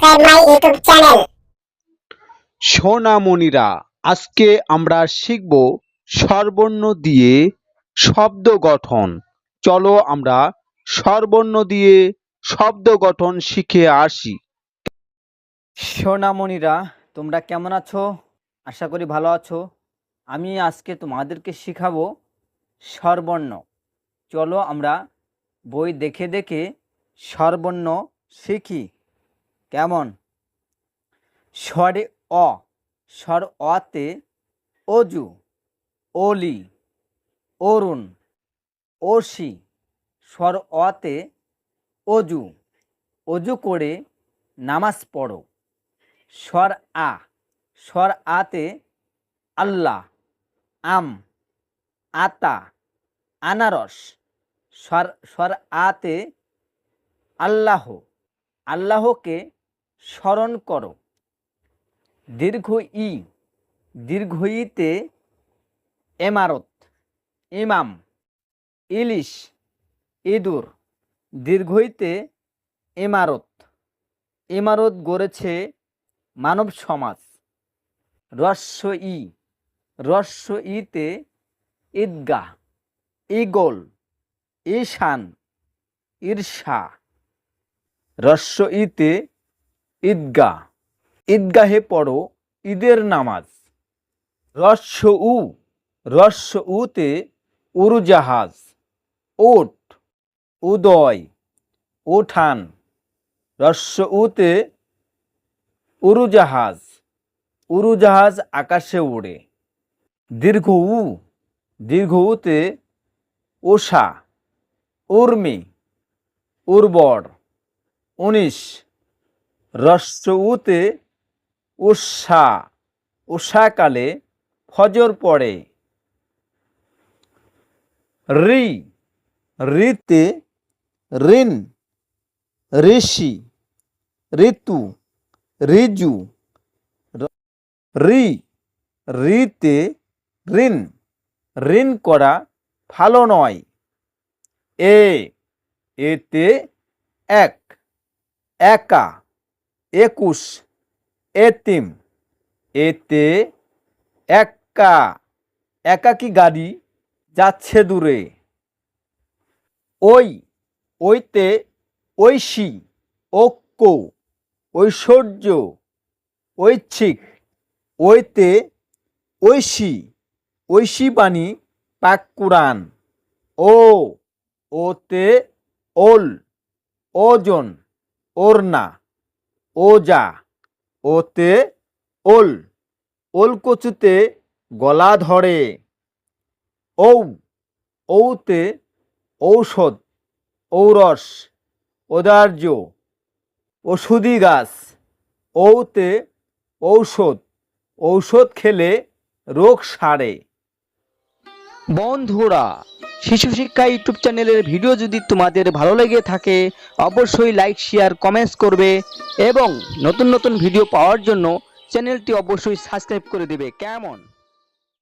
subscribe my YouTube channel. সোনামণিরা, আজকে আমরা শিখব স্বরবর্ণ দিয়ে শব্দ গঠন। চলো আমরা স্বরবর্ণ দিয়ে শব্দ গঠন শিখে আসি। সোনামণিরা, তোমরা কেমন আছো? আশা করি ভালো আছো। আমি আজকে তোমাদেরকে শিখাবো স্বরবর্ণ। চলো আমরা বই দেখে দেখে স্বরবর্ণ শিখি। কেমন? স্বরে অ, স্বর অতে অজু, অলি, অরুণ, অসি। স্বর অতে অজু, অজু করে নামাজ পড়ো। স্বর আ, স্বর আতে আল্লাহ, আম, আতা, আনারস। স্বর আতে আল্লাহ, আল্লাহকে স্মরণ করো। দীর্ঘ ই, দীর্ঘ ইতে এমারত, ইমাম, ইলিশ, ইঁদুর। দীর্ঘ ইতে ইমারত, ইমারত গড়েছে মানব সমাজ। রস্ব ই, রস্ব ইতে ঈদগাহ, ঈগল, ঈশান, ঈর্ষা। রস্ব ইতে ঈদগাহ, ঈদগাহে পড়ো ঈদের নামাজ। রস্ব উ, রস্ব উতে উড়োজাহাজ, ওট, উদয়, উঠান। রস্ব উতে উড়োজাহাজ, উড়োজাহাজ আকাশে ওড়ে। দীর্ঘ উ, দীর্ঘ উতে উষা, উর্মি, উর্বর, 19। রস্ব উতে উষা, উষাকালে ফজর পড়ে। রি, রিতে ঋণ, ঋষি, ঋতু, ঋজু। রি, রিতে ঋণ, ঋণ করা ভালো নয়। এ, এতে এক, একা, 21, এতিম। এতে একা, একাকী গাড়ি যাচ্ছে দূরে। ওই, ওইতে ঐশী, ঐক্য, ঐশ্বর্য, ঐচ্ছিক। ওইতে ঐশী, ঐশী বাণী, পাক কুরআন। ও, ওতে ওল, ওজন, ওড়না, ওজা। ওতে ওল, ওলকচুতে গলা ধরে। ঔ, ঔতে ঔষধ, ঔরস, ঔদার্য, ওষুধি গাছ। ঔতে ঔষধ, ঔষধ খেলে রোগ সারে। বন্ধুরা, শিশু শিক্ষা ইউটিউব চ্যানেলের ভিডিও যদি তোমাদের ভালো লেগে থাকে অবশ্যই লাইক, শেয়ার, কমেন্টস করবে এবং নতুন নতুন ভিডিও পাওয়ার জন্য চ্যানেলটি অবশ্যই সাবস্ক্রাইব করে দেবে। কেমন?